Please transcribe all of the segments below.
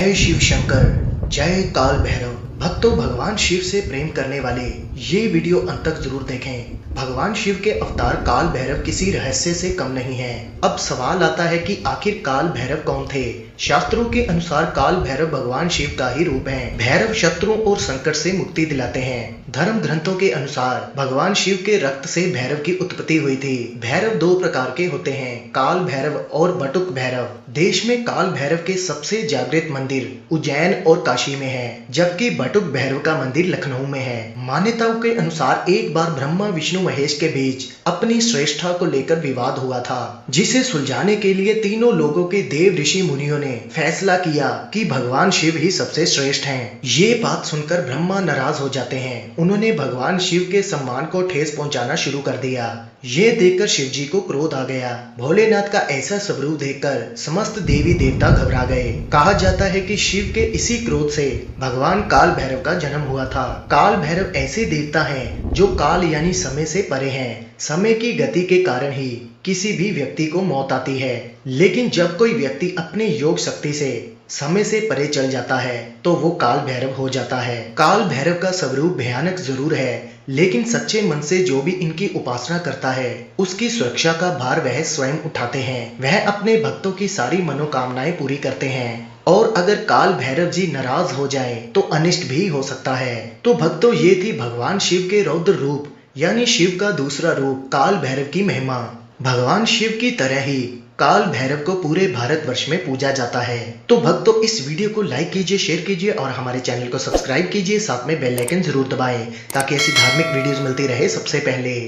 जय शिव शंकर, जय काल भैरव। भक्तों, भगवान शिव से प्रेम करने वाले ये वीडियो अंत तक जरूर देखें। भगवान शिव के अवतार काल भैरव किसी रहस्य से कम नहीं है। अब सवाल आता है कि आखिर काल भैरव कौन थे। शास्त्रों के अनुसार काल भैरव भगवान शिव का ही रूप है। भैरव शत्रुओं और संकट से मुक्ति दिलाते हैं। धर्म ग्रंथों के अनुसार भगवान शिव के रक्त से भैरव की उत्पत्ति हुई थी। भैरव दो प्रकार के होते हैं, काल भैरव और बटुक भैरव। देश में काल भैरव के सबसे जागृत मंदिर उज्जैन और काशी में है, जबकि बटुक भैरव का मंदिर लखनऊ में है। मान्यताओं के अनुसार एक बार ब्रह्मा विष्णु महेश के बीच अपनी श्रेष्ठता को लेकर विवाद हुआ था, जिसे सुलझाने के लिए तीनों लोगों के देव ऋषि मुनियों ने फैसला किया कि भगवान शिव ही सबसे श्रेष्ठ हैं। ये बात सुनकर ब्रह्मा नाराज हो जाते हैं। उन्होंने भगवान शिव के सम्मान को ठेस पहुंचाना शुरू कर दिया। ये देखकर शिव जी को क्रोध आ गया। भोलेनाथ का ऐसा स्वरूप देखकर समस्त देवी देवता घबरा गए। कहा जाता है कि शिव के इसी क्रोध से भगवान काल भैरव का जन्म हुआ था। काल भैरव ऐसे देवता हैं जो काल यानी समय से परे हैं। समय की गति के कारण ही किसी भी व्यक्ति को मौत आती है, लेकिन जब कोई व्यक्ति अपने योग शक्ति से समय से परे चल जाता है तो वो काल भैरव हो जाता है। काल भैरव का स्वरूप भयानक जरूर है, लेकिन सच्चे मन से जो भी इनकी उपासना करता है उसकी सुरक्षा का भार वह स्वयं उठाते हैं। वह अपने भक्तों की सारी मनोकामनाएं पूरी करते हैं, और अगर काल भैरव जी नाराज हो जाए तो अनिष्ट भी हो सकता है। तो भक्तों, ये थी भगवान शिव के रौद्र रूप यानी शिव का दूसरा रूप काल भैरव की महिमा। भगवान शिव की तरह ही काल भैरव को पूरे भारतवर्ष में पूजा जाता है। तो भक्तों, इस वीडियो को लाइक कीजिए, शेयर कीजिए और हमारे चैनल को सब्सक्राइब कीजिए। साथ में बेल आइकन जरूर दबाएं ताकि ऐसी धार्मिक वीडियोस मिलती रहे सबसे पहले।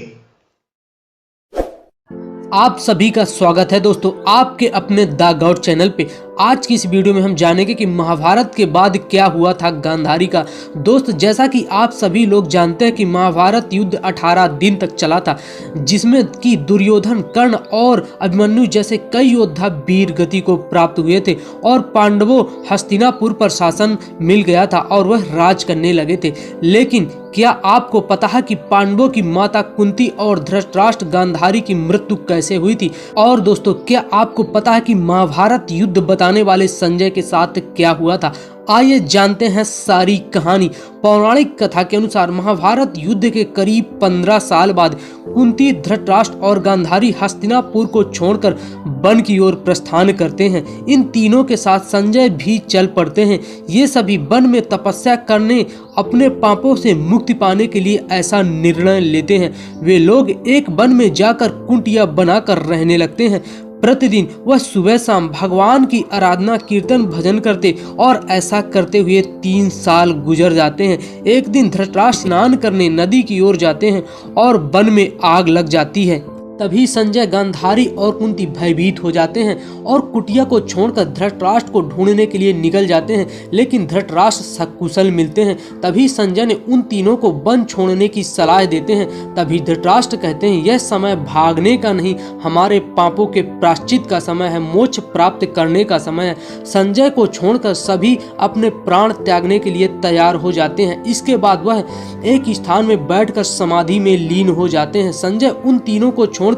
आप सभी का स्वागत है दोस्तों आपके अपने द गॉड चैनल पे। आज की इस वीडियो में हम जानेंगे कि महाभारत के बाद क्या हुआ था गांधारी का। दोस्त, जैसा कि आप सभी लोग जानते हैं कि महाभारत युद्ध 18 दिन तक चला था, जिसमें कि दुर्योधन, कर्ण और अभिमन्यु जैसे कई योद्धा वीर गति को प्राप्त हुए थे और पांडवों हस्तिनापुर पर शासन मिल गया था और वह राज करने लगे थे। लेकिन क्या आपको पता है कि पांडवों की माता कुंती और धृतराष्ट्र गांधारी की मृत्यु कैसे हुई थी? और दोस्तों, क्या आपको पता है कि महाभारत युद्ध बताने वाले संजय के साथ क्या हुआ था? आइए जानते हैं सारी कहानी। पौराणिक कथा के अनुसार महाभारत युद्ध के करीब 15 साल बाद कुंती, धृतराष्ट्र और गांधारी हस्तिनापुर को छोड़कर वन की ओर प्रस्थान करते हैं। इन तीनों के साथ संजय भी चल पड़ते हैं। ये सभी वन में तपस्या करने, अपने पापों से मुक्ति पाने के लिए ऐसा निर्णय लेते हैं। वे लोग एक वन में जाकर कुटिया बनाकर रहने लगते हैं। प्रतिदिन वह सुबह शाम भगवान की आराधना, कीर्तन, भजन करते और ऐसा करते हुए 3 साल गुजर जाते हैं। एक दिन धृतराष्ट्र स्नान करने नदी की ओर जाते हैं और वन में आग लग जाती है। तभी संजय, गांधारी और कुंती भयभीत हो जाते हैं और कुटिया को छोड़कर धृतराष्ट्र को ढूंढने के लिए निकल जाते हैं, लेकिन धृतराष्ट्र सकुशल मिलते हैं। तभी संजय ने उन तीनों को वन छोड़ने की सलाह देते हैं। तभी धृतराष्ट्र कहते हैं, यह समय भागने का नहीं, हमारे पापों के प्रायश्चित का समय है, मोक्ष प्राप्त करने का समय है। संजय को छोड़कर सभी अपने प्राण त्यागने के लिए तैयार हो जाते हैं। इसके बाद वह एक स्थान में बैठकर समाधि में लीन हो जाते हैं। संजय उन तीनों को छोड़कर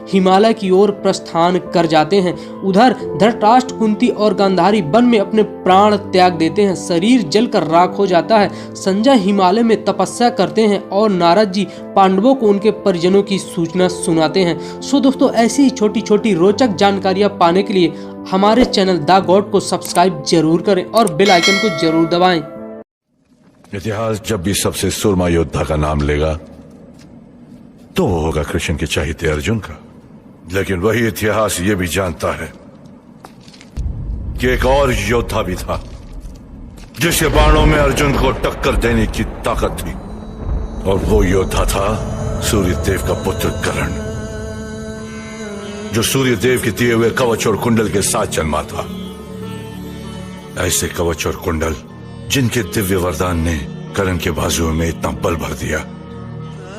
हिमालय की ओर प्रस्थान कर जाते हैं। उधर धृतराष्ट्र, कुंती और गांधारी वन में अपने प्राण त्याग देते हैं। शरीर जलकर राख हो जाता है। संजय हिमालय में तपस्या करते हैं और नारद जी पांडवों को उनके परिजनों की सूचना सुनाते हैं। सो दोस्तों, ऐसी छोटी छोटी रोचक जानकारियां पाने के लिए हमारे चैनल द गॉड को सब्सक्राइब जरूर करें और बेल आइकन को जरूर दबाएं। इतिहास जब भी सबसे सुरमा योद्धा का नाम लेगा तो वो होगा कृष्ण के चहेते अर्जुन का। लेकिन वही इतिहास ये भी जानता है कि एक और योद्धा भी था जिसके बाणों में अर्जुन को टक्कर देने की ताकत थी, और वो योद्धा था सूर्यदेव का पुत्र कर्ण, जो सूर्यदेव के दिए हुए कवच और कुंडल के साथ जन्मा था। ऐसे कवच और कुंडल जिनके दिव्य वरदान ने कर्ण के बाजुओं में इतना बल भर दिया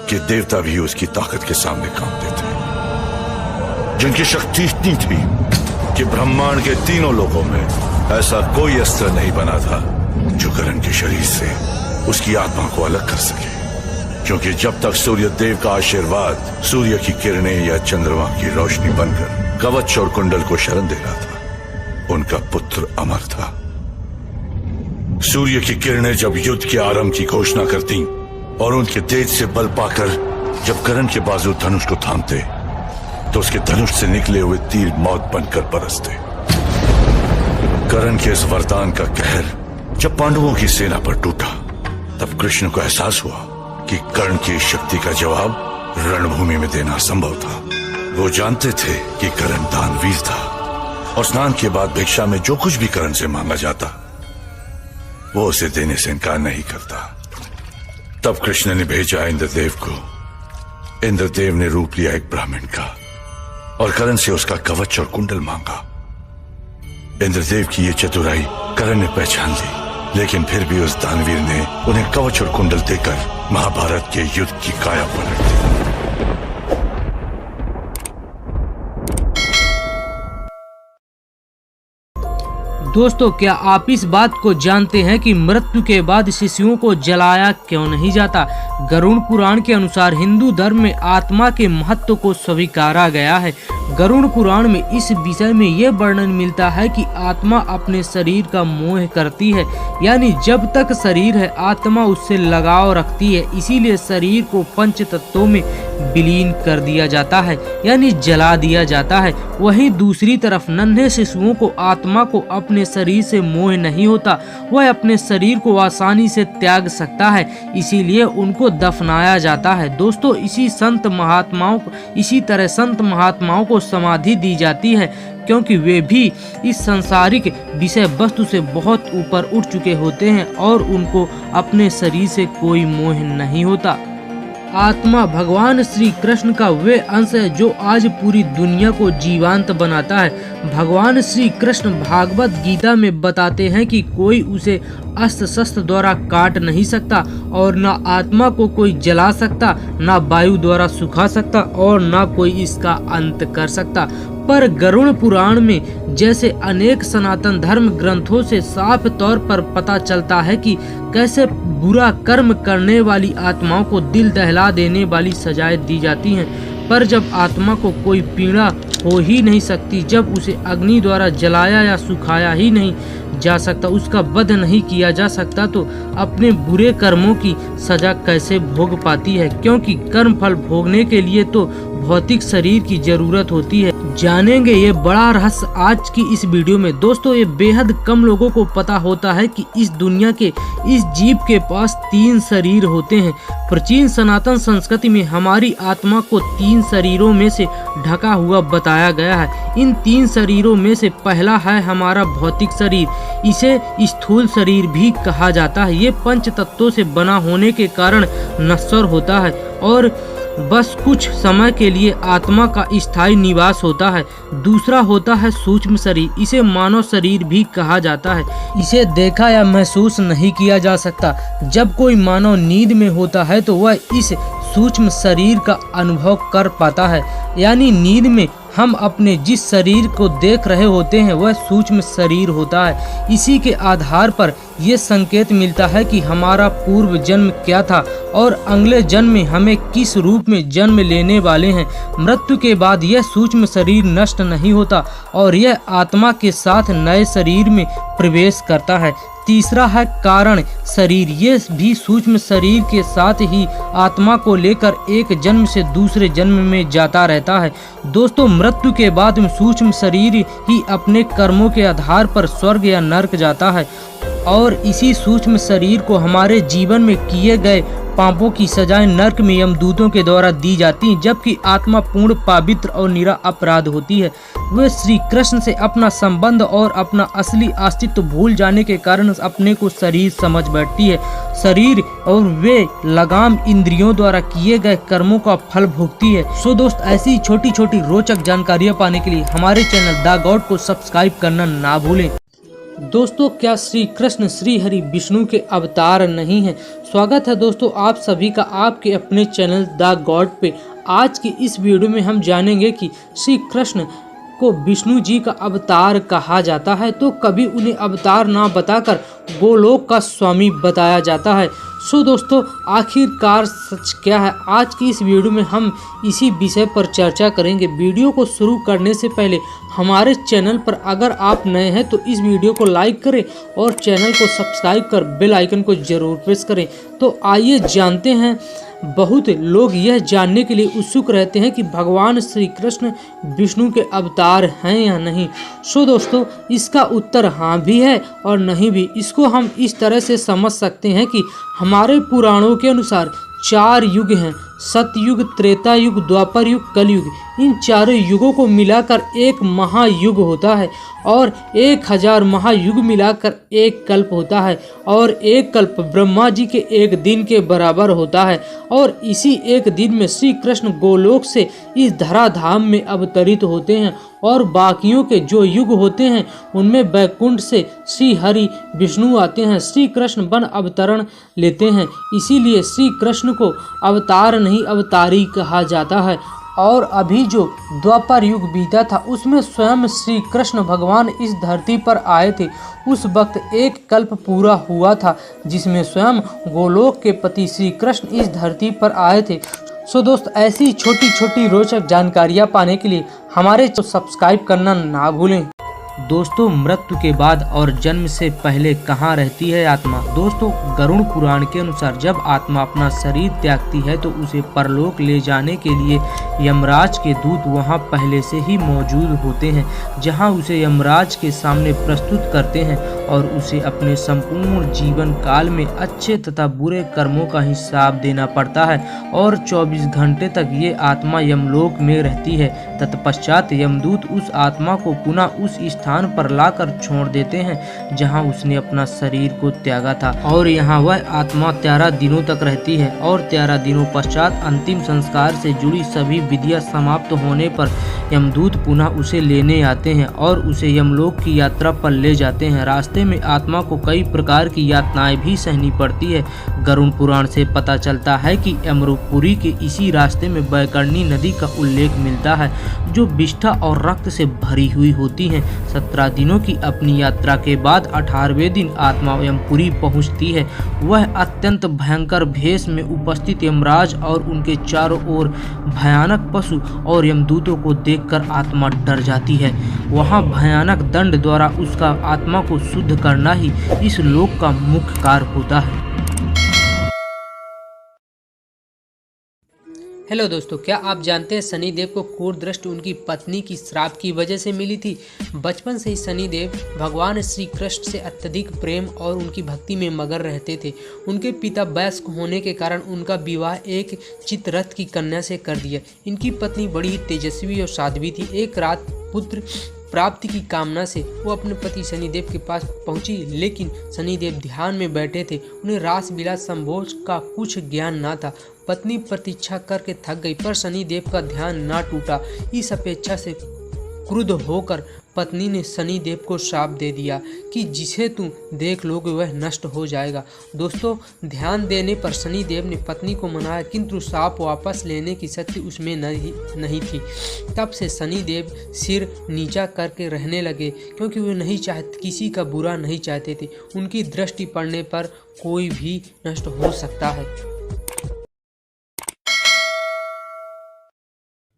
कि देवता भी उसकी ताकत के सामने कांपते थे, जिनकी शक्ति इतनी थी कि ब्रह्मांड के तीनों लोकों में ऐसा कोई अस्त्र नहीं बना था जो कर्ण के शरीर से उसकी आत्मा को अलग कर सके। क्योंकि जब तक सूर्य देव का आशीर्वाद सूर्य की किरणें या चंद्रमा की रोशनी बनकर कवच और कुंडल को शरण दे रहा था, उनका पुत्र अमर था। सूर्य की किरणें जब युद्ध के आरंभ की घोषणा करती और उनके तेज से बल पाकर जब कर्ण के बाजू धनुष को थामते तो उसके धनुष से निकले हुए तीर मौत बनकर बरसते। कर्ण के इस वरदान का कहर जब पांडवों की सेना पर टूटा तब कृष्ण को एहसास हुआ कि कर्ण की शक्ति का जवाब रणभूमि में देना असंभव था। वो जानते थे कि कर्ण दानवीर था और स्नान के बाद भिक्षा में जो कुछ भी कर्ण से मांगा जाता वो उसे देने से इनकार नहीं करता। तब कृष्ण ने भेजा इंद्रदेव को। इंद्रदेव ने रूप लिया एक ब्राह्मण का और कर्ण से उसका कवच और कुंडल मांगा। इंद्रदेव की ये चतुराई कर्ण ने पहचान ली, लेकिन फिर भी उस दानवीर ने उन्हें कवच और कुंडल देकर महाभारत के युद्ध की काया पलट दी। दोस्तों, क्या आप इस बात को जानते हैं कि मृत्यु के बाद शिशुओं को जलाया क्यों नहीं जाता? गरुड़ पुराण के अनुसार हिंदू धर्म में आत्मा के महत्व को स्वीकारा गया है। गरुड़ पुराण में इस विषय में ये वर्णन मिलता है कि आत्मा अपने शरीर का मोह करती है, यानी जब तक शरीर है आत्मा उससे लगाव रखती है, इसीलिए शरीर को पंच तत्वों में विलीन कर दिया जाता है, यानी जला दिया जाता है। वहीं दूसरी तरफ नन्हे शिशुओं को आत्मा को अपने शरीर से मोह नहीं होता, वह अपने शरीर को आसानी से त्याग सकता है, इसीलिए उनको दफनाया जाता है। दोस्तों, इसी तरह संत महात्माओं को समाधि दी जाती है, क्योंकि वे भी इस सांसारिक विषय वस्तु से बहुत ऊपर उठ चुके होते हैं और उनको अपने शरीर से कोई मोह नहीं होता। आत्मा भगवान श्री कृष्ण का वे अंश है जो आज पूरी दुनिया को जीवंत बनाता है। भगवान श्री कृष्ण भागवत गीता में बताते हैं कि कोई उसे अस्त्र शस्त्र द्वारा काट नहीं सकता और न आत्मा को कोई जला सकता, न वायु द्वारा सुखा सकता और न कोई इसका अंत कर सकता। पर गरुड़ पुराण में जैसे अनेक सनातन धर्म ग्रंथों से साफ तौर पर पता चलता है कि कैसे बुरा कर्म करने वाली आत्माओं को दिल दहला देने वाली सजाएं दी जाती हैं। पर जब आत्मा को कोई पीड़ा हो ही नहीं सकती, जब उसे अग्नि द्वारा जलाया या सुखाया ही नहीं जा सकता, उसका वध नहीं किया जा सकता, तो अपने बुरे कर्मों की सजा कैसे भोग पाती है? क्योंकि कर्म फल भोगने के लिए तो भौतिक शरीर की जरूरत होती है। जानेंगे ये बड़ा रहस्य आज की इस वीडियो में। दोस्तों, ये बेहद कम लोगों को पता होता है कि इस दुनिया के इस जीव के पास 3 शरीर होते हैं। प्राचीन सनातन संस्कृति में हमारी आत्मा को 3 शरीरों में से ढका हुआ बताया गया है। इन 3 शरीरों में से पहला है हमारा भौतिक शरीर, इसे स्थूल शरीर भी कहा जाता है। ये पंच तत्वों से बना होने के कारण नश्वर होता है और बस कुछ समय के लिए आत्मा का स्थायी निवास होता है। दूसरा होता है सूक्ष्म शरीर, इसे मानव शरीर भी कहा जाता है। इसे देखा या महसूस नहीं किया जा सकता। जब कोई मानव नींद में होता है तो वह इस सूक्ष्म शरीर का अनुभव कर पाता है, यानी नींद में हम अपने जिस शरीर को देख रहे होते हैं वह सूक्ष्म शरीर होता है। इसी के आधार पर यह संकेत मिलता है कि हमारा पूर्व जन्म क्या था और अगले जन्म में हमें किस रूप में जन्म लेने वाले हैं। मृत्यु के बाद यह सूक्ष्म शरीर नष्ट नहीं होता और यह आत्मा के साथ नए शरीर में प्रवेश करता है। तीसरा है कारण शरीर, ये भी सूक्ष्म शरीर के साथ ही आत्मा को लेकर एक जन्म से दूसरे जन्म में जाता रहता है। दोस्तों, मृत्यु के बाद सूक्ष्म शरीर ही अपने कर्मों के आधार पर स्वर्ग या नरक जाता है और इसी सूक्ष्म शरीर को हमारे जीवन में किए गए पापों की सजाएं नरक में यमदूतों के द्वारा दी जाती हैं, जबकि आत्मा पूर्ण पवित्र और निरा अपराध होती है। वे श्री कृष्ण से अपना संबंध और अपना असली अस्तित्व भूल जाने के कारण अपने को शरीर समझ बैठती है। शरीर और वे लगाम इंद्रियों द्वारा किए गए कर्मों का फल भोगती है। सो दोस्त, ऐसी छोटी छोटी रोचक जानकारियाँ पाने के लिए हमारे चैनल द गॉड को सब्सक्राइब करना ना भूलें। दोस्तों, क्या श्री कृष्ण श्री हरि विष्णु के अवतार नहीं हैं? स्वागत है दोस्तों आप सभी का आपके अपने चैनल द गॉड पे। आज की इस वीडियो में हम जानेंगे कि श्री कृष्ण को विष्णु जी का अवतार कहा जाता है तो कभी उन्हें अवतार ना बताकर गोलोक का स्वामी बताया जाता है। सो दोस्तों, आखिरकार सच क्या है? आज की इस वीडियो में हम इसी विषय पर चर्चा करेंगे। वीडियो को शुरू करने से पहले हमारे चैनल पर अगर आप नए हैं तो इस वीडियो को लाइक करें और चैनल को सब्सक्राइब कर बेल आइकन को जरूर प्रेस करें। तो आइए जानते हैं, बहुत लोग यह जानने के लिए उत्सुक रहते हैं कि भगवान श्री कृष्ण विष्णु के अवतार हैं या नहीं। सो दोस्तों, इसका उत्तर हाँ भी है और नहीं भी। इसको हम इस तरह से समझ सकते हैं कि हमारे पुराणों के अनुसार 4 युग हैं, सतयुग, त्रेता युग, द्वापर युग, कलयुग। इन चारों युगों को मिलाकर एक महायुग होता है और 1000 महायुग मिलाकर एक कल्प होता है और एक कल्प ब्रह्मा जी के एक दिन के बराबर होता है। और इसी एक दिन में श्री कृष्ण गोलोक से इस धराधाम में अवतरित होते हैं और बाकियों के जो युग होते हैं उनमें वैकुंठ से श्री हरि विष्णु आते हैं, श्री कृष्ण वन अवतरण लेते हैं। इसीलिए श्री कृष्ण को अवतार नहीं अवतारी कहा जाता है। और अभी जो द्वापर युग बीता था उसमें स्वयं श्री कृष्ण भगवान इस धरती पर आए थे। उस वक्त एक कल्प पूरा हुआ था जिसमें स्वयं गोलोक के पति श्री कृष्ण इस धरती पर आए थे। सो दोस्त, ऐसी छोटी छोटी रोचक जानकारियाँ पाने के लिए हमारे चैनल को सब्सक्राइब करना ना भूलें। दोस्तों, मृत्यु के बाद और जन्म से पहले कहाँ रहती है आत्मा? दोस्तों, गरुड़ पुराण के अनुसार जब आत्मा अपना शरीर त्यागती है तो उसे परलोक ले जाने के लिए यमराज के दूत वहां पहले से ही मौजूद होते हैं, जहां उसे यमराज के सामने प्रस्तुत करते हैं और उसे अपने संपूर्ण जीवन काल में अच्छे तथा बुरे कर्मों का हिसाब देना पड़ता है और 24 घंटे तक ये आत्मा यमलोक में रहती है। तत्पश्चात यमदूत उस आत्मा को पुनः उस स्थान पर लाकर छोड़ देते हैं जहां उसने अपना शरीर को त्यागा था और यहां वह आत्मा 13 दिनों तक रहती है और 13 दिनों पश्चात अंतिम संस्कार से जुड़ी सभी विधियां समाप्त होने पर यमदूत पुनः उसे लेने आते हैं और उसे यमलोक की यात्रा पर ले जाते हैं। रास्ते में आत्मा को कई प्रकार की यातनाएं भी सहनी पड़ती है। गरुड़ पुराण से पता चलता है कि यमपुरी के इसी रास्ते में बैतरणी नदी का उल्लेख मिलता है जो विष्ठा और रक्त से भरी हुई होती है। 17 दिनों की अपनी यात्रा के बाद 18वें दिन आत्मा यमपुरी पहुंचती है। वह अत्यंत भयंकर भेष में उपस्थित यमराज और उनके चारों ओर भयानक पशु और यमदूतों को देखकर आत्मा डर जाती है। वहां भयानक दंड द्वारा उसका आत्मा को शुद्ध करना ही इस लोक का मुख्य कार्य होता है। हेलो दोस्तों, क्या आप जानते हैं शनिदेव को क्रूर दृष्टि उनकी पत्नी की श्राप की वजह से मिली थी? बचपन से ही शनिदेव भगवान श्री कृष्ण से अत्यधिक प्रेम और उनकी भक्ति में मगन रहते थे। उनके पिता वयस्क होने के कारण उनका विवाह एक चित्ररथ की कन्या से कर दिया। इनकी पत्नी बड़ी ही तेजस्वी और साध्वी थी। एक रात पुत्र प्राप्ति की कामना से वो अपने पति शनिदेव के पास पहुंची, लेकिन शनिदेव ध्यान में बैठे थे। उन्हें रास विलास संभोग का कुछ ज्ञान ना था। पत्नी प्रतीक्षा करके थक गई पर शनिदेव का ध्यान ना टूटा। इस अपेक्षा से क्रुद्ध होकर पत्नी ने शनिदेव को श्राप दे दिया कि जिसे तुम देख लोगे वह नष्ट हो जाएगा। दोस्तों, ध्यान देने पर शनिदेव ने पत्नी को मनाया, किंतु श्राप वापस लेने की शक्ति उसमें नहीं थी। तब से शनिदेव सिर नीचा करके रहने लगे क्योंकि वे नहीं चाहते, किसी का बुरा नहीं चाहते थे। उनकी दृष्टि पड़ने पर कोई भी नष्ट हो सकता है।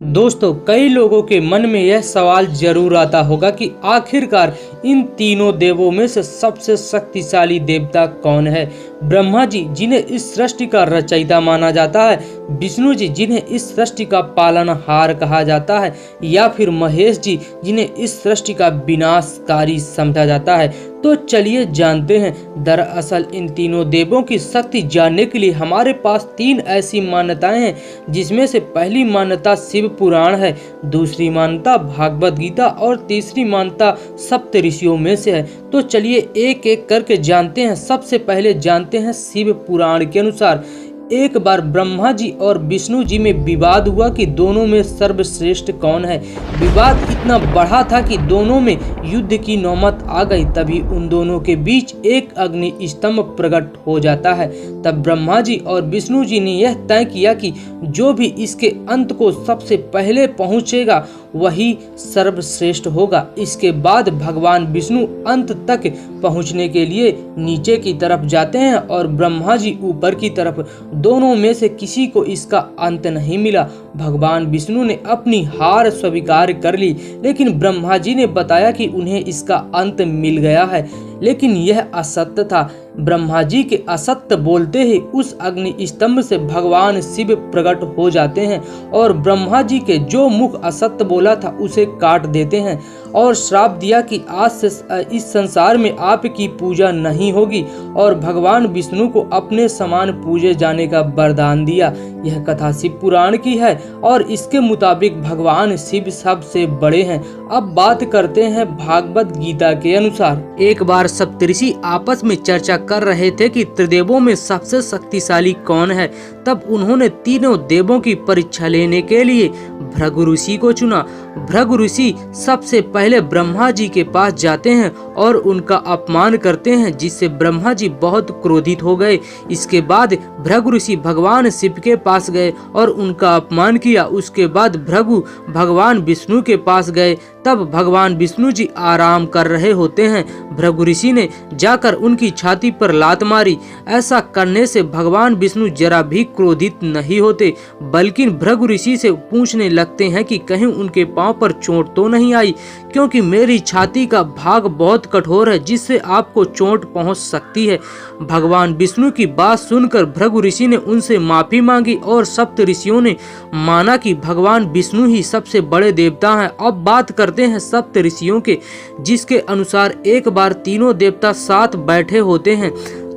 दोस्तों, कई लोगों के मन में यह सवाल जरूर आता होगा कि आखिरकार इन तीनों देवों में से सबसे शक्तिशाली देवता कौन है? ब्रह्मा जी, जिन्हें इस सृष्टि का रचयिता माना जाता है, विष्णु जी, जिन्हें इस सृष्टि का पालनहार कहा जाता है, या फिर महेश जी, जिन्हें इस सृष्टि का विनाशकारी समझा जाता है? तो चलिए जानते हैं। दरअसल इन तीनों देवों की शक्ति जानने के लिए हमारे पास 3 ऐसी मान्यताएं हैं, जिसमें से पहली मान्यता शिव पुराण है, दूसरी मान्यता भागवत गीता और तीसरी मान्यता सप्त ऋषियों में से है। तो चलिए एक एक करके जानते हैं। सबसे पहले जानते हैं शिव पुराण के अनुसार एक बार ब्रह्मा जी और विष्णु जी में विवाद हुआ कि दोनों में सर्वश्रेष्ठ कौन है। विवाद इतना बढ़ा था कि दोनों में युद्ध की नौबत आ गई। तभी उन दोनों के बीच एक अग्नि स्तंभ प्रकट हो जाता है। तब ब्रह्मा जी और विष्णु जी ने यह तय किया कि जो भी इसके अंत को सबसे पहले पहुंचेगा वही सर्वश्रेष्ठ होगा। इसके बाद भगवान विष्णु अंत तक पहुंचने के लिए नीचे की तरफ जाते हैं और ब्रह्मा जी ऊपर की तरफ। दोनों में से किसी को इसका अंत नहीं मिला। भगवान विष्णु ने अपनी हार स्वीकार कर ली, लेकिन ब्रह्मा जी ने बताया कि उन्हें इसका अंत मिल गया है, लेकिन यह असत्य था। ब्रह्मा जी के असत्य बोलते ही उस अग्नि स्तंभ से भगवान शिव प्रकट हो जाते हैं और ब्रह्मा जी के जो मुख असत्य बोला था उसे काट देते हैं और श्राप दिया कि आज से इस संसार में आपकी पूजा नहीं होगी, और भगवान विष्णु को अपने समान पूजे जाने का वरदान दिया। यह कथा शिव पुराण की है और इसके मुताबिक भगवान शिव सबसे बड़े हैं। अब बात करते हैं भागवत गीता के अनुसार। एक बार सप्तऋषि आपस में चर्चा कर रहे थे कि त्रिदेवों में सबसे शक्तिशाली कौन है। तब उन्होंने तीनों देवों की परीक्षा लेने के लिए भृगु ऋषि को चुना। भृगु ऋषि सबसे पहले ब्रह्मा जी के पास जाते हैं और उनका अपमान करते हैं, जिससे ब्रह्मा जी बहुत क्रोधित हो गए। इसके बाद भृगु ऋषि भगवान शिव के पास गए और उनका अपमान किया। उसके बाद भृगु भगवान विष्णु के पास गए। तब भगवान विष्णु जी आराम कर रहे होते हैं। भृगु ऋषि ने जाकर उनकी छाती पर लात मारी। ऐसा करने से भगवान विष्णु जरा भी क्रोधित नहीं होते, बल्कि भृगु ऋषि से पूछने लगते हैं कि कहीं उनके पांव पर चोट तो नहीं आई, क्योंकि मेरी छाती का भाग बहुत कठोर है जिससे आपको चोट पहुंच सकती है। भगवान विष्णु की बात सुनकर भृगु ऋषि ने उनसे माफी मांगी और सप्त ऋषियों ने माना कि भगवान विष्णु ही सबसे बड़े देवता हैं। अब बात करते हैं सप्त ऋषियों के, जिसके अनुसार एक बार तीनों देवता साथ बैठे होते हैं।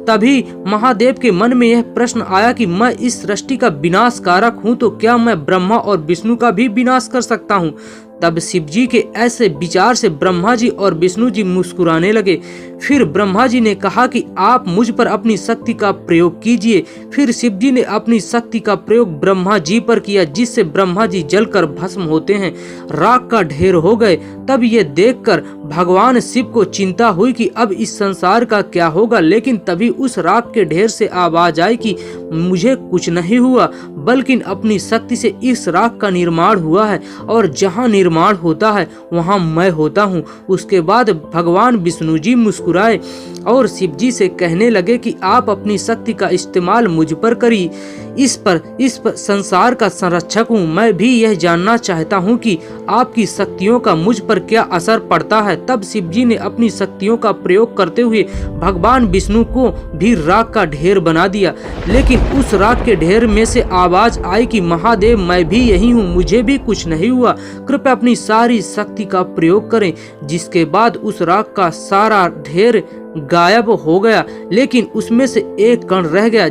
तभी महादेव के मन में यह प्रश्न आया कि मैं इस सृष्टि का विनाशकारक हूँ, तो क्या मैं ब्रह्मा और विष्णु का भी विनाश कर सकता हूँ? तब शिव जी के ऐसे विचार से ब्रह्मा जी और विष्णु जी मुस्कुराने लगे। फिर ब्रह्मा जी ने कहा कि आप मुझ पर अपनी शक्ति का प्रयोग कीजिए। फिर शिव जी ने अपनी शक्ति का प्रयोग ब्रह्मा जी पर किया, जिससे ब्रह्मा जी जलकर भस्म होते हैं, राख का ढेर हो गए। तब ये देखकर भगवान शिव को चिंता हुई कि अब इस संसार का क्या होगा, लेकिन तभी उस राख के ढेर से आवाज आई कि मुझे कुछ नहीं हुआ, बल्कि अपनी शक्ति से इस राख का निर्माण हुआ है, और जहाँ निर्माण होता है वहाँ मैं होता हूँ। उसके बाद भगवान विष्णु जी मुस्कुराए और शिव जी से कहने लगे कि आप अपनी शक्ति का इस्तेमाल मुझ पर करिए। इस पर संसार का संरक्षक हूँ। मैं भी यह जानना चाहता हूँ कि आपकी शक्तियों का मुझ पर क्या असर पड़ता है। तब शिव जी ने अपनी शक्तियों का प्रयोग करते हुए भगवान विष्णु को भी राख का ढेर बना दिया, लेकिन उस राख के ढेर में से आवाज आई कि महादेव मैं भी यही हूँ, मुझे भी कुछ नहीं हुआ, कृपया अपनी सारी शक्ति का प्रयोग करें। जिसके बाद उस राख का सारा ढेर गायब हो गया, लेकिन उसमें से एक कण रह गया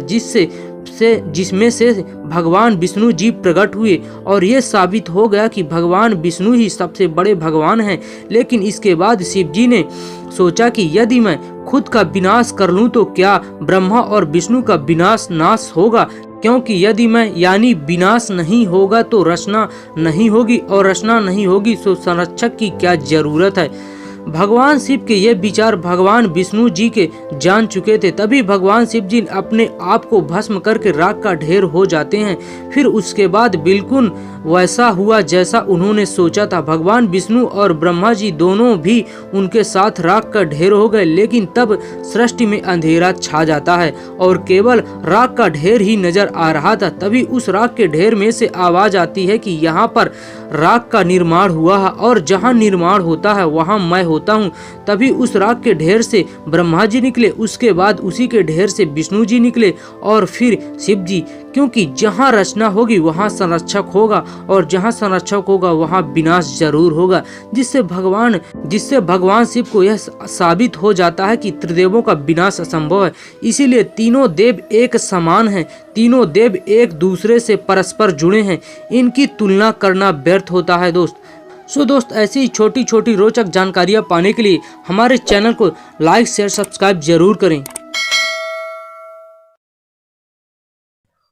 जिसमें से भगवान विष्णु जी प्रकट हुए, और ये साबित हो गया कि भगवान विष्णु ही सबसे बड़े भगवान हैं। लेकिन इसके बाद शिव जी ने सोचा कि यदि मैं खुद का विनाश कर लूं तो क्या ब्रह्मा और विष्णु का विनाश नाश होगा, क्योंकि यदि मैं यानी विनाश नहीं होगा तो रचना नहीं होगी, और रचना नहीं होगी तो संरक्षक की क्या जरूरत है। भगवान शिव के ये विचार भगवान विष्णु जी के जान चुके थे। तभी भगवान शिव जी अपने आप को भस्म करके राख का ढेर हो जाते हैं। फिर उसके बाद बिल्कुल वैसा हुआ जैसा उन्होंने सोचा था। भगवान विष्णु और ब्रह्मा जी दोनों भी उनके साथ राख का ढेर हो गए, लेकिन तब सृष्टि में अंधेरा छा जाता है और केवल राख का ढेर ही नजर आ रहा था। तभी उस राख के ढेर में से आवाज आती है कि यहाँ पर राख का निर्माण हुआ है, और जहाँ निर्माण होता है वहाँ मैं होता हूँ। तभी उस राख के ढेर से ब्रह्मा जी निकले, उसके बाद उसी के ढेर से विष्णु जी निकले, और फिर शिव जी, क्योंकि जहाँ रचना होगी वहाँ संरक्षक होगा, और जहाँ संरक्षक होगा वहाँ विनाश जरूर होगा। जिससे भगवान शिव को यह साबित हो जाता है कि त्रिदेवों का विनाश असंभव है। इसीलिए तीनों देव एक समान हैं, तीनों देव एक दूसरे से परस्पर जुड़े हैं, इनकी तुलना करना व्यर्थ होता है दोस्त। दोस्त ऐसी छोटी छोटी रोचक जानकारियाँ पाने के लिए हमारे चैनल को लाइक शेयर सब्सक्राइब जरूर करें।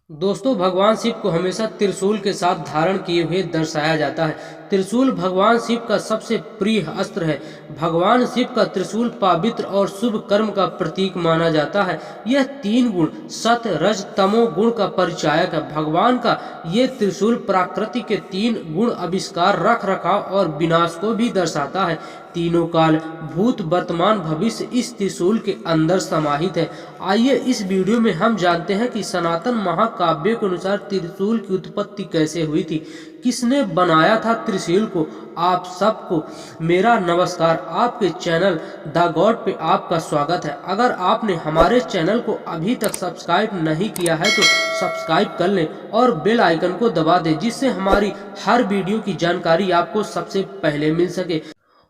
दोस्तों, भगवान शिव को हमेशा त्रिशूल के साथ धारण किए हुए दर्शाया जाता है। त्रिशूल भगवान शिव का सबसे प्रिय अस्त्र है। भगवान शिव का त्रिशूल पवित्र और शुभ कर्म का प्रतीक माना जाता है। यह तीन गुण सत्य रज तमो गुण का परिचायक है। भगवान का ये त्रिशूल प्रकृति के तीन गुण आविष्कार रख रखाव और विनाश को भी दर्शाता है। तीनों काल भूत वर्तमान भविष्य इस त्रिशूल के अंदर समाहित है। आइए इस वीडियो में हम जानते हैं कि सनातन महाकाव्य के अनुसार त्रिशूल की उत्पत्ति कैसे हुई थी, किसने बनाया था त्रिशूल को। आप सबको मेरा नमस्कार। आपके चैनल द गॉड पे आपका स्वागत है। अगर आपने हमारे चैनल को अभी तक सब्सक्राइब नहीं किया है तो सब्सक्राइब कर लें और बेल आइकन को दबा दें, जिससे हमारी हर वीडियो की जानकारी आपको सबसे पहले मिल सके।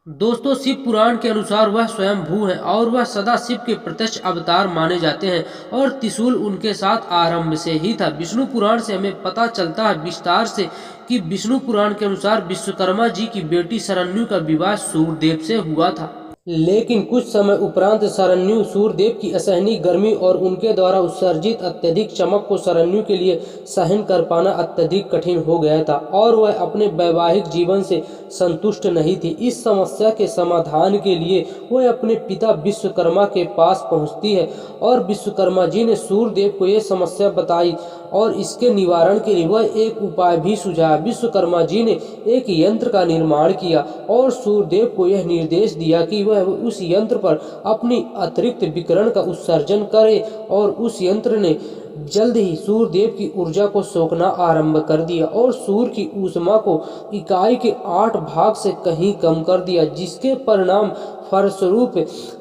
दोस्तों, शिव पुराण के अनुसार वह स्वयं भू है और वह सदा शिव के प्रत्यक्ष अवतार माने जाते हैं और त्रिशूल उनके साथ आरंभ से ही था। विष्णु पुराण से हमें पता चलता है विस्तार से कि विष्णु पुराण के अनुसार विश्वकर्मा जी की बेटी शरण्यु का विवाह सूर्यदेव से हुआ था, लेकिन कुछ समय उपरांत शरण्यु सूर्यदेव की असहनीय गर्मी और उनके द्वारा उत्सर्जित अत्यधिक चमक को शरण्यु के लिए सहन कर पाना अत्यधिक कठिन हो गया था और वह अपने वैवाहिक जीवन से संतुष्ट नहीं थी। इस समस्या के समाधान के लिए वह अपने पिता विश्वकर्मा के पास पहुंचती है और विश्वकर्मा जी ने सूर्यदेव को यह समस्या बताई और इसके निवारण के लिए वह एक उपाय भी सुझाया। विश्वकर्मा जी ने एक यंत्र का निर्माण किया और सूर्यदेव को यह निर्देश दिया कि वह उस यंत्र पर अपनी अतिरिक्त विकिरण का उत्सर्जन करे और उस यंत्र ने जल्द ही सूर्यदेव की ऊर्जा को सोखना आरंभ कर दिया और सूर्य की ऊष्मा को इकाई के 8 भाग से कहीं कम कर दिया, जिसके परिणाम फलस्वरूप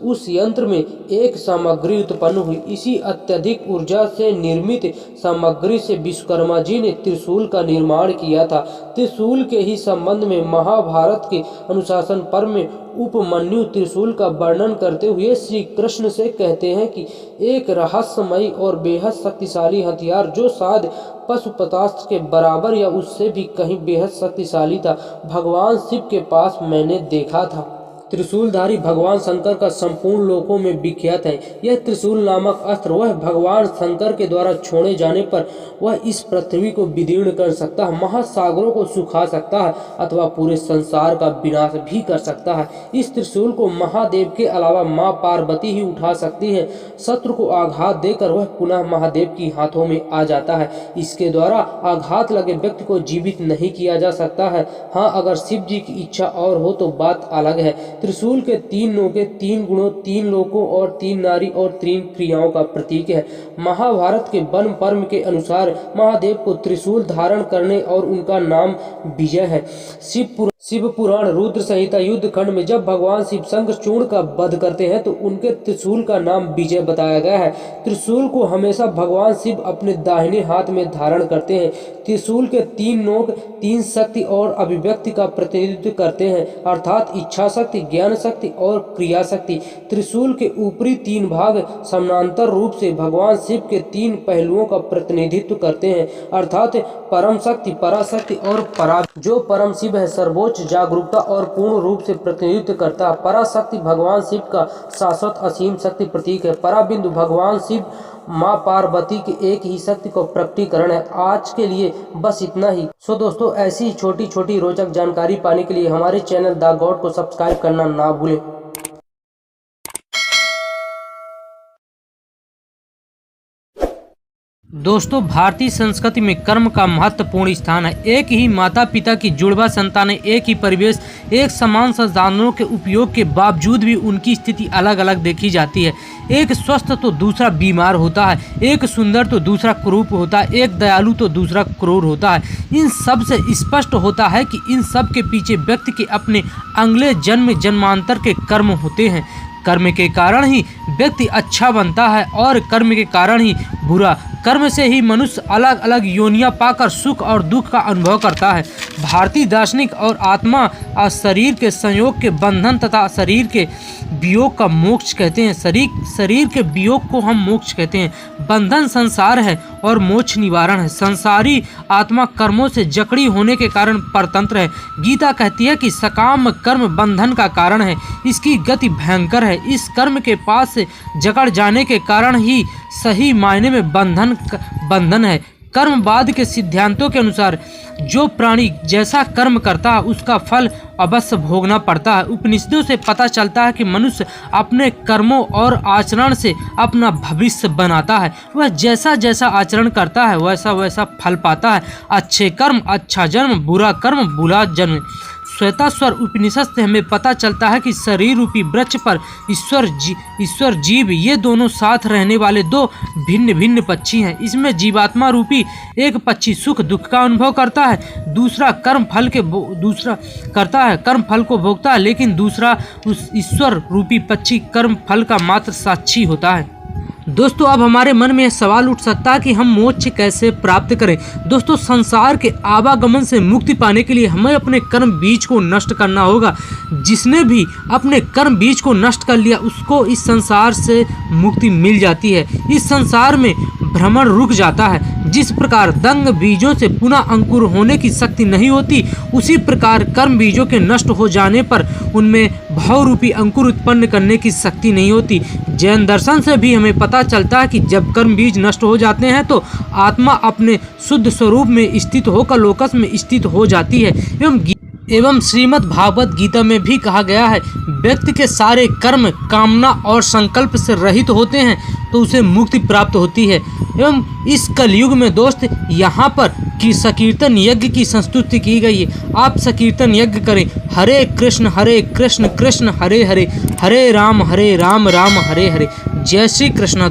उस यंत्र में एक सामग्री उत्पन्न हुई। इसी अत्यधिक ऊर्जा से निर्मित सामग्री से विश्वकर्मा जी ने त्रिशूल का निर्माण किया था। त्रिशूल के ही संबंध में महाभारत के अनुशासन पर्व में उपमन्यु त्रिशूल का वर्णन करते हुए श्री कृष्ण से कहते हैं कि एक रहस्यमयी और बेहद शक्तिशाली हथियार जो शायद पशुपतास्त्र के बराबर या उससे भी कहीं बेहद शक्तिशाली था, भगवान शिव के पास मैंने देखा था। त्रिशूलधारी भगवान शंकर का संपूर्ण लोकों में विख्यात है। यह त्रिशूल नामक अस्त्र वह भगवान शंकर के द्वारा छोड़े जाने पर वह इस पृथ्वी को विदीर्ण कर सकता है, महासागरों को सुखा सकता है अथवा पूरे संसार का विनाश भी कर सकता है। इस त्रिशूल को महादेव के अलावा माँ पार्वती ही उठा सकती है। शत्रु को आघात देकर वह पुनः महादेव की हाथों में आ जाता है। इसके द्वारा आघात लगे व्यक्ति को जीवित नहीं किया जा सकता है। हाँ, अगर शिव जी की इच्छा और हो तो बात अलग है। त्रिशूल के 3 नोके 3 गुणों 3 लोकों और 3 नारी और 3 क्रियाओं का प्रतीक है। महाभारत के वन पर्व के अनुसार महादेव को त्रिशूल धारण करने और उनका नाम विजय है। शिव पुराण रुद्र संहिता युद्ध खंड में जब भगवान शिव शंखचूर्ण का वध करते हैं तो उनके त्रिशूल का नाम विजय बताया गया है। त्रिशूल को हमेशा भगवान शिव अपने दाहिने हाथ में धारण करते हैं। त्रिशूल के 3 नोक 3 शक्ति और अभिव्यक्ति का प्रतिनिधित्व करते हैं, अर्थात इच्छा शक्ति, ज्ञान शक्ति और क्रिया शक्ति। त्रिशूल के ऊपरी 3 भाग समानांतर रूप से भगवान शिव के 3 पहलुओं का प्रतिनिधित्व करते हैं, अर्थात परम शक्ति, पराशक्ति और परा। जो परम शिव है सर्वोच्च जागरूकता और पूर्ण रूप से प्रतिनिधित्व करता है। पराशक्ति भगवान शिव का शाश्वत असीम शक्ति प्रतीक है। पराबिंदु भगवान शिव माँ पार्वती के एक ही शक्ति को प्रकटीकरण है। आज के लिए बस इतना ही। दोस्तों, ऐसी छोटी छोटी रोचक जानकारी पाने के लिए हमारे चैनल द गॉड को सब्सक्राइब करना ना भूलें। दोस्तों, भारतीय संस्कृति में कर्म का महत्वपूर्ण स्थान है। एक ही माता पिता की जुड़वा संतानें, एक ही परिवेश, एक समान संसाधनों के उपयोग के बावजूद भी उनकी स्थिति अलग अलग देखी जाती है। एक स्वस्थ तो दूसरा बीमार होता है, एक सुंदर तो दूसरा कुरूप होता है, एक दयालु तो दूसरा क्रूर होता है। इन सब से स्पष्ट होता है कि इन सब के पीछे व्यक्ति के अपने अगले जन्म जन्मांतर के कर्म होते हैं। कर्म के कारण ही व्यक्ति अच्छा बनता है और कर्म के कारण ही बुरा। कर्म से ही मनुष्य अलग अलग योनियां पाकर सुख और दुख का अनुभव करता है। भारतीय दार्शनिक और आत्मा और शरीर के संयोग के बंधन तथा शरीर के वियोग का मोक्ष कहते हैं। शरीर के वियोग को हम मोक्ष कहते हैं। बंधन संसार है और मोक्ष निवारण है। संसारी आत्मा कर्मों से जकड़ी होने के कारण परतंत्र है। गीता कहती है कि सकाम कर्म बंधन का कारण है, इसकी गति भयंकर है। इस कर्म के पास से जकड़ जाने के कारण ही सही मायने में बंधन है। कर्मवाद के सिद्धांतों के अनुसार जो प्राणी जैसा कर्म करता है उसका फल अवश्य भोगना पड़ता है। उपनिषदों से पता चलता है कि मनुष्य अपने कर्मों और आचरण से अपना भविष्य बनाता है। वह जैसा जैसा आचरण करता है वैसा वैसा फल पाता है। अच्छे कर्म अच्छा जन्म, बुरा कर्म बुरा जन्म। श्वेताश्वर उपनिषद से हमें पता चलता है कि शरीर रूपी वृक्ष पर ईश्वर जीव ये दोनों साथ रहने वाले दो भिन्न भिन्न पक्षी हैं। इसमें जीवात्मा रूपी एक पक्षी सुख दुख का अनुभव करता है, दूसरा कर्म फल को भोगता है, लेकिन दूसरा उस ईश्वर रूपी पक्षी कर्म फल का मात्र साक्षी होता है। दोस्तों अब हमारे मन में यह सवाल उठ सकता है कि हम मोक्ष कैसे प्राप्त करें। दोस्तों संसार के आवागमन से मुक्ति पाने के लिए हमें अपने कर्म बीज को नष्ट करना होगा। जिसने भी अपने कर्म बीज को नष्ट कर लिया उसको इस संसार से मुक्ति मिल जाती है। इस संसार में भ्रमण रुक जाता है। जिस प्रकार दंग बीजों से पुनः अंकुर होने की शक्ति नहीं होती, उसी प्रकार कर्म बीजों के नष्ट हो जाने पर उनमें भाव रूपी अंकुर उत्पन्न करने की शक्ति नहीं होती। जैन दर्शन से भी हमें पता चलता है कि जब कर्म बीज नष्ट हो जाते हैं तो आत्मा अपने शुद्ध स्वरूप में स्थित होकर लोकस में स्थित हो जाती है। एवं श्रीमद् भागवत गीता में भी कहा गया है, व्यक्ति के सारे कर्म कामना और संकल्प से रहित होते हैं तो उसे मुक्ति प्राप्त होती है। एवं इस कलयुग में दोस्त यहाँ पर कि संकीर्तन यज्ञ की संस्तुति की गई है। आप संकीर्तन यज्ञ करें, हरे कृष्ण कृष्ण हरे हरे, हरे राम राम हरे हरे। जय श्री कृष्णा।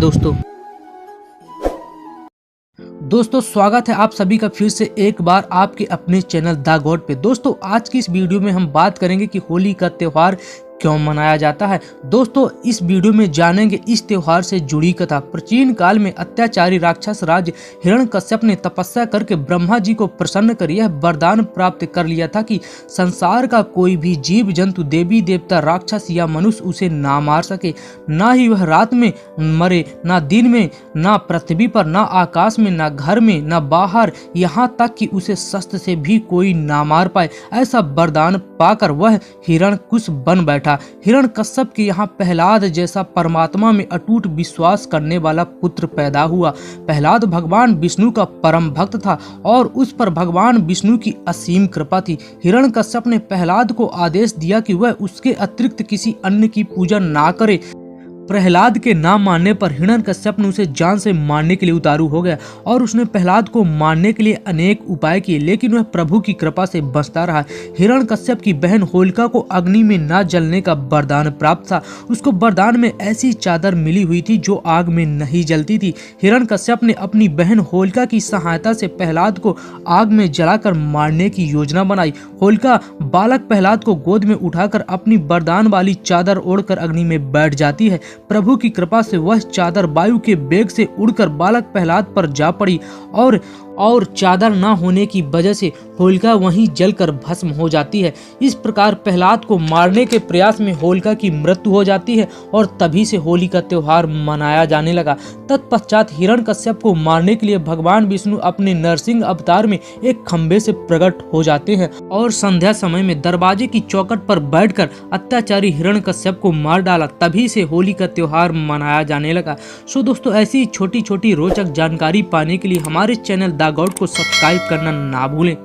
दोस्तों स्वागत है आप सभी का फिर से एक बार आपके अपने चैनल द गॉड पे। दोस्तों आज की इस वीडियो में हम बात करेंगे कि होली का त्यौहार क्यों मनाया जाता है। दोस्तों इस वीडियो में जानेंगे इस त्योहार से जुड़ी कथा। प्राचीन काल में अत्याचारी राक्षस राज हिरण्यकश्यप ने तपस्या करके ब्रह्मा जी को प्रसन्न कर यह वरदान प्राप्त कर लिया था कि संसार का कोई भी जीव जंतु, देवी देवता, राक्षस या मनुष्य उसे ना मार सके। ना ही वह रात में मरे, ना दिन में, ना पृथ्वी पर, ना आकाश में, ना घर में, ना बाहर, यहाँ तक कि उसे शस्त्र से भी कोई ना मार पाए। ऐसा वरदान पाकर वह हिरण्यकुश बन बैठा। हिरण्यकश्यप के यहाँ प्रहलाद जैसा परमात्मा में अटूट विश्वास करने वाला पुत्र पैदा हुआ। प्रहलाद भगवान विष्णु का परम भक्त था और उस पर भगवान विष्णु की असीम कृपा थी। हिरण्यकश्यप ने प्रहलाद को आदेश दिया कि वह उसके अतिरिक्त किसी अन्य की पूजा ना करे। प्रहलाद के ना मानने पर हिरण्यकश्यप ने उसे जान से मारने के लिए उतारू हो गया और उसने प्रहलाद को मारने के लिए अनेक उपाय किए, लेकिन वह प्रभु की कृपा से बचता रहा। हिरण्यकश्यप की बहन होलिका को अग्नि में ना जलने का वरदान प्राप्त था। उसको वरदान में ऐसी चादर मिली हुई थी जो आग में नहीं जलती थी। हिरण्यकश्यप ने अपनी बहन होलिका की सहायता से प्रहलाद को आग में जलाकर मारने की योजना बनाई। होलिका बालक प्रहलाद को गोद में उठाकर अपनी वरदान वाली चादर ओढ़कर अग्नि में बैठ जाती है। प्रभु की कृपा से वह चादर वायु के वेग से उड़कर बालक प्रहलाद पर जा पड़ी और चादर न होने की वजह से होलिका वहीं जलकर भस्म हो जाती है। इस प्रकार प्रहलाद को मारने के प्रयास में होलिका की मृत्यु हो जाती है और तभी से होली का त्योहार मनाया जाने लगा। तत्पश्चात हिरण्यकश्यप को मारने के लिए भगवान विष्णु अपने नरसिंह अवतार में एक खंबे से प्रकट हो जाते हैं और संध्या समय में दरवाजे की चौखट पर बैठकर अत्याचारी हिरण्यकश्यप को मार डाला। तभी से होली का त्योहार मनाया जाने लगा। सो दोस्तों ऐसी छोटी छोटी रोचक जानकारी पाने के लिए हमारे चैनल द गॉड को सब्सक्राइब करना ना भूलें।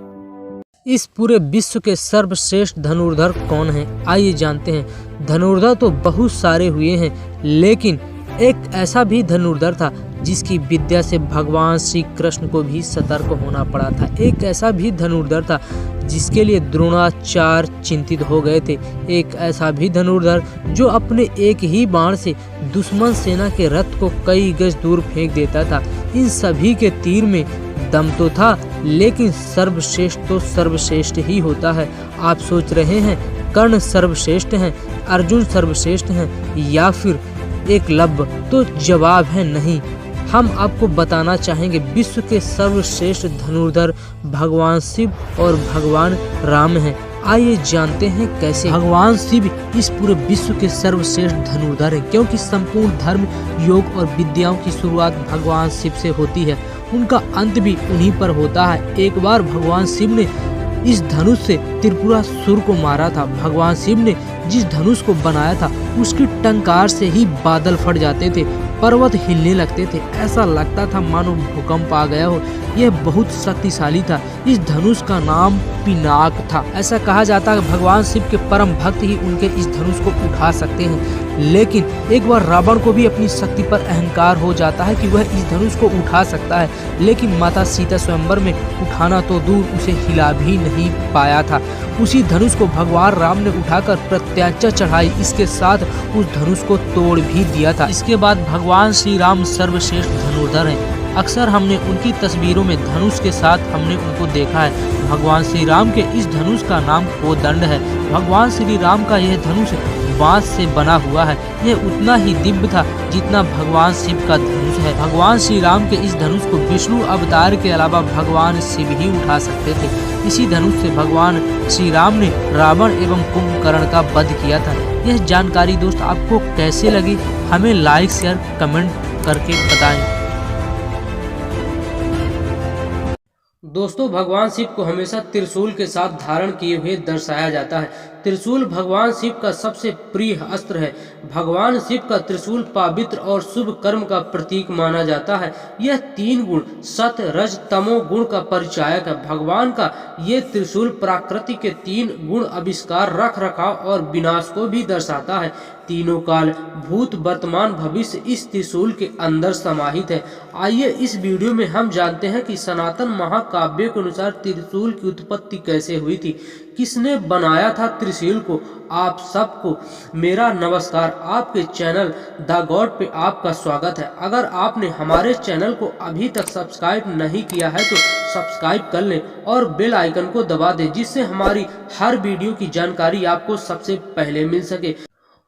इस पूरे विश्व के सर्वश्रेष्ठ धनुर्धर कौन हैं? आइए जानते हैं। धनुर्धर तो बहुत सारे हुए हैं, लेकिन एक ऐसा भी धनुर्धर था जिसकी विद्या से भगवान श्री कृष्ण को भी सतर्क होना पड़ा था। एक ऐसा भी धनुर्धर था जिसके लिए द्रोणाचार्य चिंतित हो गए थे। एक ऐसा भी धनुर्धर जो अपने एक ही बाण से दुश्मन सेना के रथ को कई गज दूर फेंक देता था। इन सभी के तीर में दम तो था, लेकिन सर्वश्रेष्ठ तो सर्वश्रेष्ठ ही होता है। आप सोच रहे हैं कर्ण सर्वश्रेष्ठ हैं, अर्जुन सर्वश्रेष्ठ हैं या फिर एकलव्य? तो जवाब है नहीं। हम आपको बताना चाहेंगे विश्व के सर्वश्रेष्ठ धनुर्धर भगवान शिव और भगवान राम हैं। आइए जानते हैं कैसे। भगवान शिव इस पूरे विश्व के सर्वश्रेष्ठ धनुर्धर हैं, क्योंकि संपूर्ण धर्म, योग और विद्याओं की शुरुआत भगवान शिव से होती है। उनका अंत भी उन्हीं पर होता है। एक बार भगवान शिव ने इस धनुष से त्रिपुरासुर को मारा था। भगवान शिव ने जिस धनुष को बनाया था उसकी टंकार से ही बादल फट जाते थे पर्वत हिलने लगते थे, ऐसा लगता था मानो भूकंप आ गया हो। यह बहुत शक्तिशाली था। इस धनुष का नाम पिनाक था। ऐसा कहा जाता है भगवान शिव के परम भक्त ही उनके इस धनुष को उठा सकते हैं। लेकिन एक बार रावण को भी अपनी शक्ति पर अहंकार हो जाता है कि वह इस धनुष को उठा सकता है, लेकिन माता सीता स्वयंवर में उठाना तो दूर, उसे हिला भी नहीं पाया था। उसी धनुष को भगवान राम ने उठाकर प्रत्याचा चढ़ाई, इसके साथ उस धनुष को तोड़ भी दिया था। इसके बाद भगवान श्री राम सर्वश्रेष्ठ धनुर्धर हैं। अक्सर हमने उनकी तस्वीरों में धनुष के साथ हमने उनको देखा है। भगवान श्री राम के इस धनुष का नाम कोदंड है। भगवान श्री राम का यह धनुष बांस से बना हुआ है। यह उतना ही दिव्य था जितना भगवान शिव का धनुष है। भगवान श्री राम के इस धनुष को विष्णु अवतार के अलावा भगवान शिव ही उठा सकते थे। इसी धनुष से भगवान श्री राम ने रावण एवं कुंभकर्ण का वध किया था। यह जानकारी दोस्त आपको कैसे लगी, हमें लाइक शेयर कमेंट करके बताएं। दोस्तों, भगवान शिव को हमेशा त्रिशूल के साथ धारण किए हुए दर्शाया जाता है। त्रिशूल भगवान शिव का सबसे प्रिय अस्त्र है। भगवान शिव का त्रिशूल पवित्र और शुभ कर्म का प्रतीक माना जाता है। यह 3 गुण सत रज तमो गुण का परिचायक है। भगवान का ये त्रिशूल प्रकृति के 3 गुण आविष्कार, रख रखाव और विनाश को भी दर्शाता है। तीनों काल, भूत, वर्तमान, भविष्य इस त्रिशूल के अंदर समाहित है। आइए इस वीडियो में हम जानते हैं कि सनातन महाकाव्य के अनुसार त्रिशूल की उत्पत्ति कैसे हुई थी, किसने बनाया था त्रिशूल को। आप सबको मेरा नमस्कार। आपके चैनल द गॉड पे आपका स्वागत है। अगर आपने हमारे चैनल को अभी तक सब्सक्राइब नहीं किया है तो सब्सक्राइब कर लें और बेल आइकन को दबा दें, जिससे हमारी हर वीडियो की जानकारी आपको सबसे पहले मिल सके।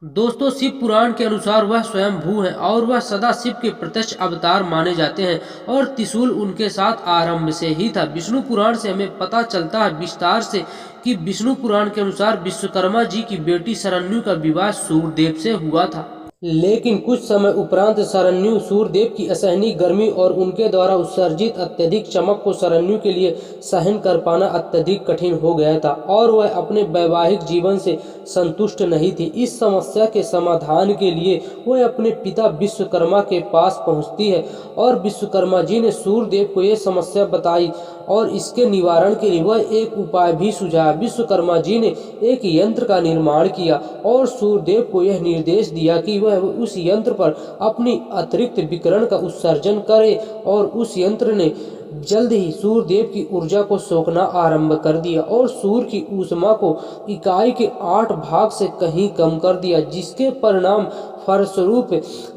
दोस्तों, शिव पुराण के अनुसार वह स्वयं भू है और वह सदा शिव के प्रत्यक्ष अवतार माने जाते हैं और त्रिशूल उनके साथ आरंभ से ही था। विष्णु पुराण से हमें पता चलता है विस्तार से कि विष्णु पुराण के अनुसार विश्वकर्मा जी की बेटी शरण्यु का विवाह सूर्यदेव से हुआ था। लेकिन कुछ समय उपरांत शरण्यु सूर्यदेव की असहनीय गर्मी और उनके द्वारा उत्सर्जित अत्यधिक चमक को शरण्यु के लिए सहन कर पाना अत्यधिक कठिन हो गया था और वह अपने वैवाहिक जीवन से संतुष्ट नहीं थी। इस समस्या के समाधान के लिए वह अपने पिता विश्वकर्मा के पास पहुंचती है और विश्वकर्मा जी ने सूर्यदेव को यह समस्या बताई और इसके निवारण के लिए वह एक उपाय भी सुझाया। विश्वकर्मा जी ने एक यंत्र का निर्माण किया और सूर्यदेव को यह निर्देश दिया कि वह उस यंत्र पर अपनी अतिरिक्त विकिरण का उत्सर्जन करे और उस यंत्र ने जल्द ही सूर्यदेव की ऊर्जा को सोखना आरंभ कर दिया और सूर्य की ऊष्मा को इकाई के 8 भाग से कहीं कम कर दिया, जिसके परिणाम फलस्वरूप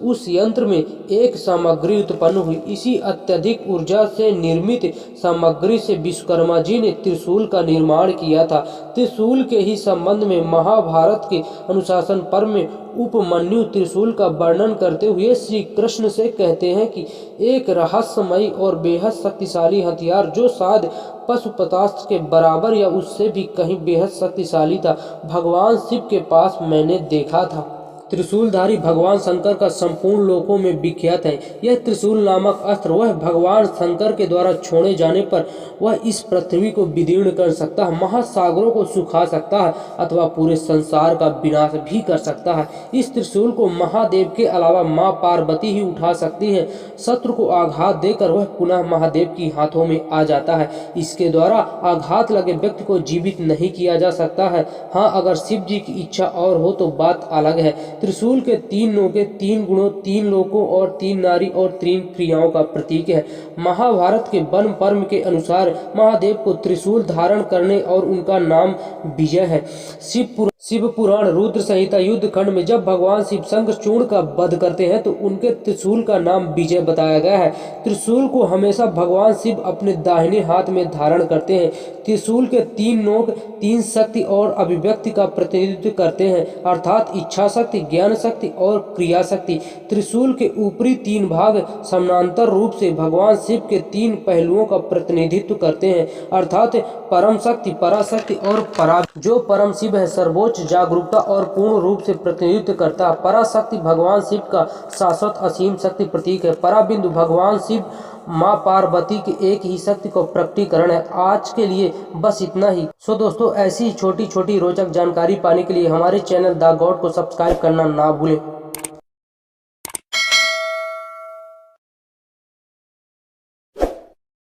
उस यंत्र में एक सामग्री उत्पन्न हुई। इसी अत्यधिक ऊर्जा से निर्मित सामग्री से विश्वकर्मा जी ने त्रिशूल का निर्माण किया था। त्रिशूल के ही संबंध में महाभारत के अनुशासन पर्व में उपमन्यु त्रिशूल का वर्णन करते हुए श्री कृष्ण से कहते हैं कि एक रहस्यमयी और बेहद शक्तिशाली हथियार जो शायद पशुपतास्त्र के बराबर या उससे भी कहीं बेहद शक्तिशाली था, भगवान शिव के पास मैंने देखा था। त्रिशूलधारी भगवान शंकर का संपूर्ण लोकों में विख्यात है। यह त्रिशूल नामक अस्त्र वह भगवान शंकर के द्वारा छोड़े जाने पर वह इस पृथ्वी को विदीर्ण कर सकता है, महासागरों को सुखा सकता है अथवा पूरे संसार का विनाश भी कर सकता है। इस त्रिशूल को महादेव के अलावा माँ पार्वती ही उठा सकती है। शत्रु को आघात देकर वह पुनः महादेव की हाथों में आ जाता है। इसके द्वारा आघात लगे व्यक्ति को जीवित नहीं किया जा सकता है। हाँ, अगर शिव जी की इच्छा और हो तो बात अलग है। त्रिशूल के 3 नोके 3 गुणों, 3 लोकों और 3 नारी और 3 क्रियाओं का प्रतीक है। महाभारत के वन पर्व के अनुसार महादेव को त्रिशूल धारण करने और उनका नाम विजय है। शिव पुराण रुद्र संहिता युद्ध खंड में जब भगवान शिव शंखचूर्ण का वध करते हैं तो उनके त्रिशूल का नाम विजय बताया गया है। त्रिशूल को हमेशा भगवान शिव अपने दाहिने हाथ में धारण करते हैं। त्रिशूल के 3 नोक 3 शक्ति और अभिव्यक्ति का प्रतिनिधित्व करते हैं, अर्थात इच्छा शक्ति, ज्ञान शक्ति और क्रिया शक्ति। त्रिशूल के ऊपरी 3 भाग समानांतर रूप से भगवान शिव के 3 पहलुओं का प्रतिनिधित्व करते हैं, अर्थात परम शक्ति, पराशक्ति और परा। जो परम शिव है सर्वोच्च जागरूकता और पूर्ण रूप से प्रतिनिधित्व करता है। पराशक्ति भगवान शिव का शाश्वत असीम शक्ति प्रतीक है। पराबिंदु भगवान शिव माँ पार्वती की एक ही शक्ति को प्रकटीकरण है। आज के लिए बस इतना ही। सो दोस्तों, ऐसी छोटी छोटी रोचक जानकारी पाने के लिए हमारे चैनल द गॉड को सब्सक्राइब करना ना भूलें।